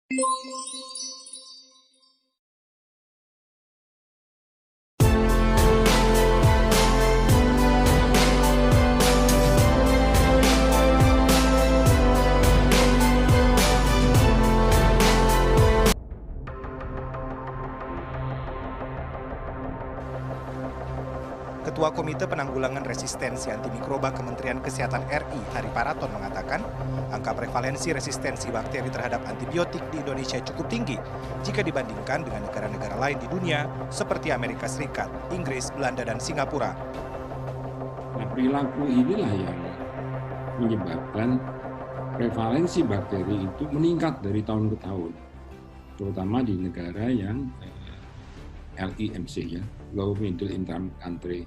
Ketua Komite Penanggulangan Resistensi Antimikroba Kementerian Kesehatan RI, Hari Paraton, mengatakan angka prevalensi resistensi bakteri terhadap antibiotik di Indonesia cukup tinggi jika dibandingkan dengan negara-negara lain di dunia seperti Amerika Serikat, Inggris, Belanda, dan Singapura. Nah, perilaku inilah yang menyebabkan prevalensi bakteri itu meningkat dari tahun ke tahun, terutama di negara yang LIMC, ya, Low Middle Income Country.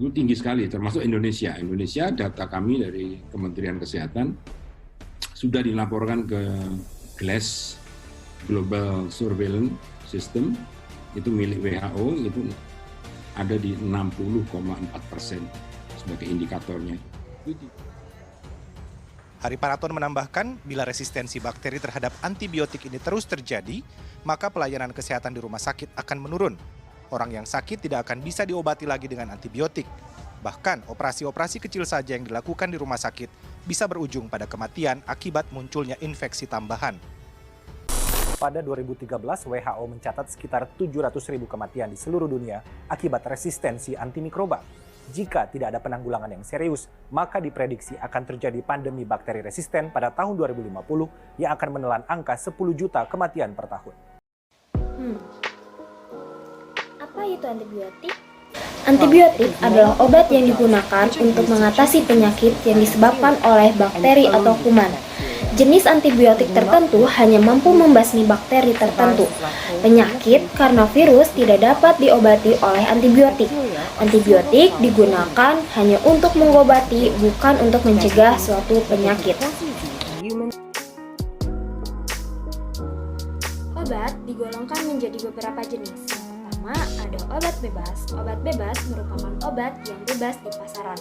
Itu tinggi sekali, termasuk Indonesia. Indonesia, data kami dari Kementerian Kesehatan sudah dilaporkan ke GLAS, Global Surveillance System, itu milik WHO, itu ada di 60,4% sebagai indikatornya. Hari Paraton menambahkan, bila resistensi bakteri terhadap antibiotik ini terus terjadi, maka pelayanan kesehatan di rumah sakit akan menurun. Orang yang sakit tidak akan bisa diobati lagi dengan antibiotik. Bahkan, operasi-operasi kecil saja yang dilakukan di rumah sakit bisa berujung pada kematian akibat munculnya infeksi tambahan. Pada 2013, WHO mencatat sekitar 700.000 kematian di seluruh dunia akibat resistensi antimikroba. Jika tidak ada penanggulangan yang serius, maka diprediksi akan terjadi pandemi bakteri resisten pada tahun 2050 yang akan menelan angka 10 juta kematian per tahun. Apa itu antibiotik? Antibiotik adalah obat yang digunakan untuk mengatasi penyakit yang disebabkan oleh bakteri atau kuman. Jenis antibiotik tertentu hanya mampu membasmi bakteri tertentu. Penyakit karena virus tidak dapat diobati oleh antibiotik. Antibiotik digunakan hanya untuk mengobati, bukan untuk mencegah suatu penyakit. Obat digolongkan menjadi beberapa jenis. Pertama, ada obat bebas. Obat bebas merupakan obat yang bebas di pasaran,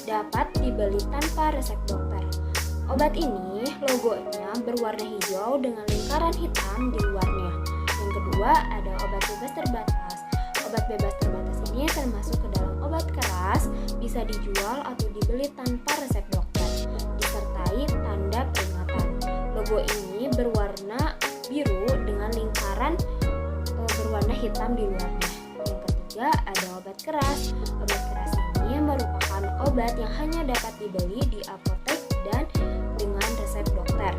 dapat dibeli tanpa resep dokter. Obat ini logonya berwarna hijau dengan lingkaran hitam di luarnya. Yang kedua, ada obat bebas terbatas. Obat bebas terbatas ini termasuk ke dalam obat keras, bisa dijual atau dibeli tanpa resep dokter, disertai tanda peringatan. Logo ini berwarna biru dengan lingkaran berwarna hitam di luarnya. Yang ketiga, ada obat keras. Obat keras ini merupakan obat yang hanya dapat dibeli di apotek dan dengan resep dokter.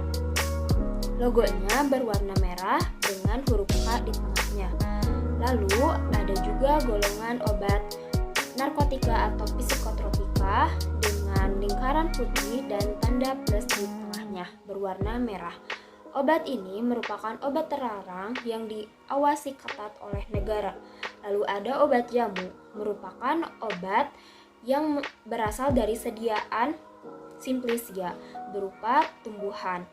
Logonya berwarna merah dengan huruf K di tengahnya. Lalu ada juga golongan obat narkotika atau psikotropika dengan lingkaran putih dan tanda plus di tengahnya berwarna merah. Obat ini merupakan obat terlarang yang diawasi ketat oleh negara. Lalu ada obat jamu, merupakan obat yang berasal dari sediaan Simplicia berupa tumbuhan.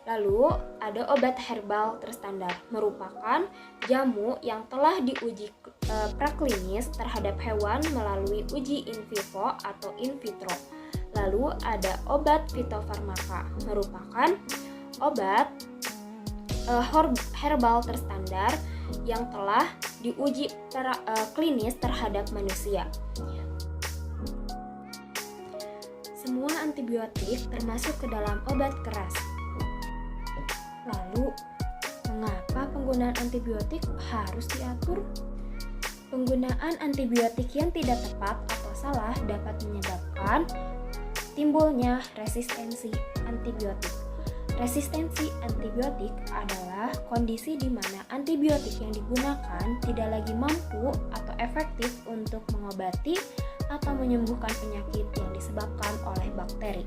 Lalu ada obat herbal terstandar, merupakan jamu yang telah diuji praklinis terhadap hewan melalui uji in vivo atau in vitro. Lalu ada obat fitofarmaka, merupakan obat herbal terstandar yang telah diuji klinis terhadap manusia. Semua antibiotik termasuk ke dalam obat keras. Lalu, mengapa penggunaan antibiotik harus diatur? Penggunaan antibiotik yang tidak tepat atau salah dapat menyebabkan timbulnya resistensi antibiotik. Resistensi antibiotik adalah kondisi di mana antibiotik yang digunakan tidak lagi mampu atau efektif untuk mengobati atau menyembuhkan penyakit yang disebabkan oleh bakteri.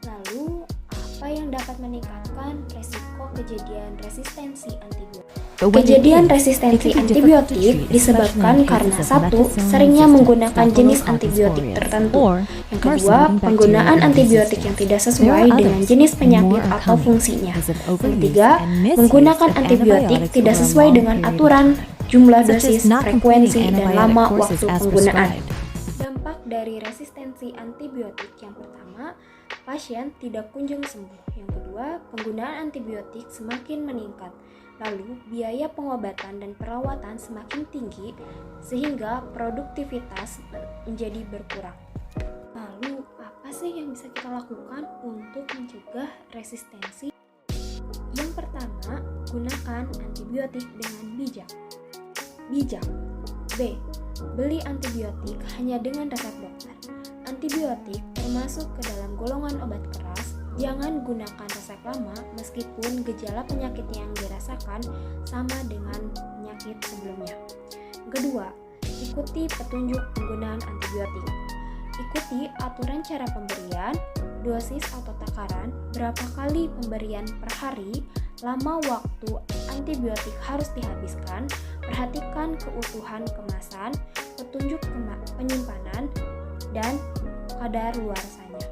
Lalu, apa yang dapat meningkatkan resiko kejadian resistensi antibiotik? Kejadian resistensi antibiotik disebabkan karena satu, seringnya menggunakan jenis antibiotik tertentu. Yang kedua, penggunaan antibiotik yang tidak sesuai dengan jenis penyakit atau fungsinya. Yang ketiga, menggunakan antibiotik tidak sesuai dengan aturan, jumlah dosis, frekuensi, dan lama waktu penggunaan. Dampak dari resistensi antibiotik yang pertama, pasien tidak kunjung sembuh. Yang kedua, penggunaan antibiotik semakin meningkat. Lalu, biaya pengobatan dan perawatan semakin tinggi sehingga produktivitas menjadi berkurang. Lalu, apa sih yang bisa kita lakukan untuk mencegah resistensi? Yang pertama, gunakan antibiotik dengan bijak. Bijak. B. Beli antibiotik hanya dengan resep dokter. Antibiotik termasuk ke dalam golongan obat keras. Jangan gunakan resep lama meskipun gejala penyakit yang dirasakan sama dengan penyakit sebelumnya. Kedua, ikuti petunjuk penggunaan antibiotik. Ikuti aturan cara pemberian, dosis atau takaran, berapa kali pemberian per hari, lama waktu antibiotik harus dihabiskan, perhatikan keutuhan kemasan, petunjuk penyimpanan, dan kadar luarsanya.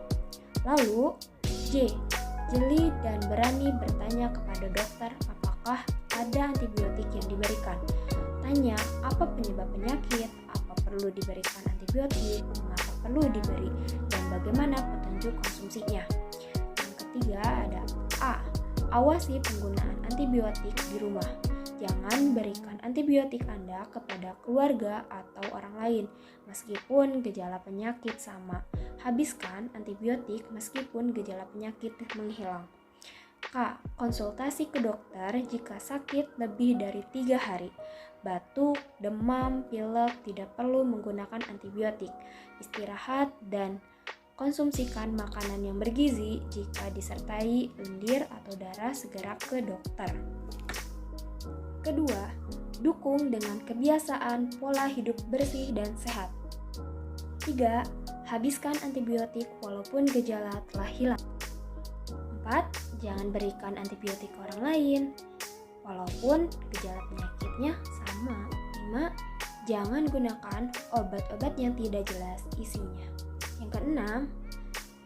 Lalu, J. Jeli dan berani bertanya kepada dokter apakah ada antibiotik yang diberikan. Tanya apa penyebab penyakit, apa perlu diberikan antibiotik, mengapa perlu diberi, dan bagaimana petunjuk konsumsinya. Yang ketiga ada A. Awasi penggunaan antibiotik di rumah. Jangan berikan antibiotik Anda kepada keluarga atau orang lain meskipun gejala penyakit sama. Habiskan antibiotik meskipun gejala penyakit menghilang. K. Konsultasi ke dokter jika sakit lebih dari 3 hari. Batuk, demam, pilek tidak perlu menggunakan antibiotik. Istirahat dan konsumsikan makanan yang bergizi. Jika disertai lendir atau darah, segera ke dokter. Kedua, dukung dengan kebiasaan pola hidup bersih dan sehat. 3. Habiskan antibiotik walaupun gejala telah hilang. 4. Jangan berikan antibiotik ke orang lain walaupun gejala penyakitnya sama. 5. Jangan gunakan obat-obat yang tidak jelas isinya. Yang keenam,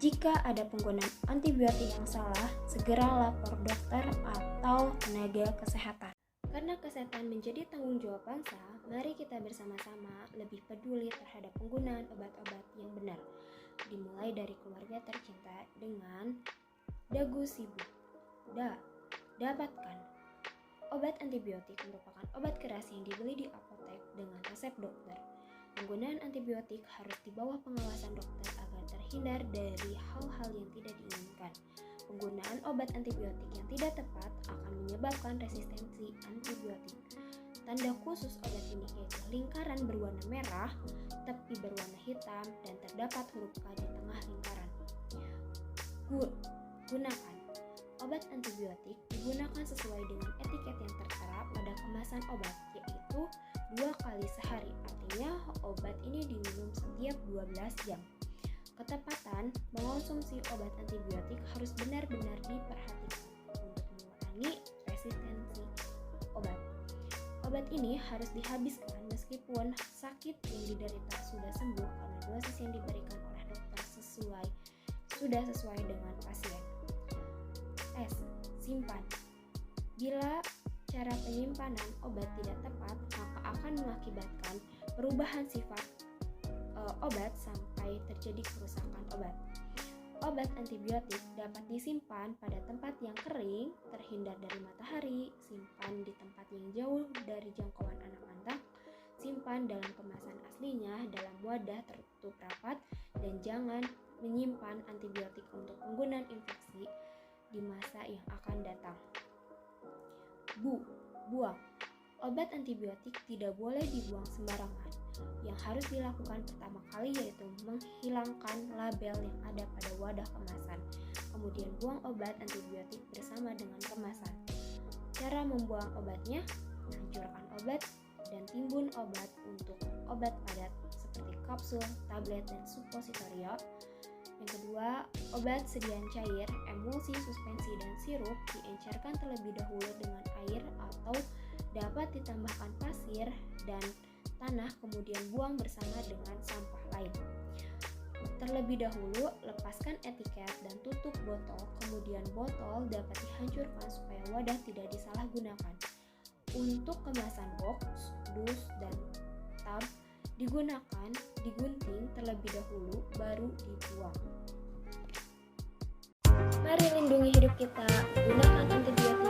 jika ada penggunaan antibiotik yang salah, segera lapor dokter atau tenaga kesehatan. Karena kesehatan menjadi tanggung jawab bangsa, mari kita bersama-sama lebih peduli terhadap penggunaan obat-obat yang benar. Dimulai dari keluarga tercinta dengan Dagu Sibu. Dapatkan. Obat antibiotik merupakan obat keras yang dibeli di apotek dengan resep dokter. Penggunaan antibiotik harus di bawah pengawasan dokter agar terhindar dari hal-hal yang tidak diinginkan. Penggunaan obat antibiotik yang tidak tepat akan menyebabkan resistensi antibiotik. Tanda khusus obat ini yaitu lingkaran berwarna merah, tepi berwarna hitam, dan terdapat huruf K di tengah lingkaran. Gunakan. Obat antibiotik digunakan sesuai dengan etiket yang tertera pada kemasan obat, yaitu 2 kali sehari. Artinya obat ini diminum setiap 12 jam. Ketepatan mengonsumsi obat antibiotik harus benar-benar diperhatikan untuk mengurangi resistensi obat. Obat ini harus dihabiskan meskipun sakit yang diderita sudah sembuh karena dosis yang diberikan oleh dokter sudah sesuai dengan pasien. S. Simpan. Bila cara penyimpanan obat tidak tepat, maka akan mengakibatkan perubahan sifat obat sampai terjadi kerusakan obat. Obat antibiotik dapat disimpan pada tempat yang kering, terhindar dari matahari, simpan di tempat yang jauh dari jangkauan anak-anak, simpan dalam kemasan aslinya dalam wadah tertutup rapat, dan jangan menyimpan antibiotik untuk penggunaan infeksi di masa yang akan datang. Buang. Obat antibiotik tidak boleh dibuang sembarangan. Yang harus dilakukan pertama kali yaitu menghilangkan label yang ada pada wadah kemasan. Kemudian buang obat antibiotik bersama dengan kemasan. Cara membuang obatnya, hancurkan obat dan timbun obat untuk obat padat seperti kapsul, tablet, dan suppositorio. Yang kedua, obat sediaan cair, emulsi, suspensi, dan sirup diencerkan terlebih dahulu dengan air atau dapat ditambahkan pasir dan tanah, kemudian buang bersama dengan sampah lain. Terlebih dahulu, lepaskan etiket dan tutup botol, kemudian botol dapat dihancurkan supaya wadah tidak disalahgunakan. Untuk kemasan box, dus, dan tab digunting terlebih dahulu, baru dibuang. Mari lindungi hidup kita, gunakan antibiotik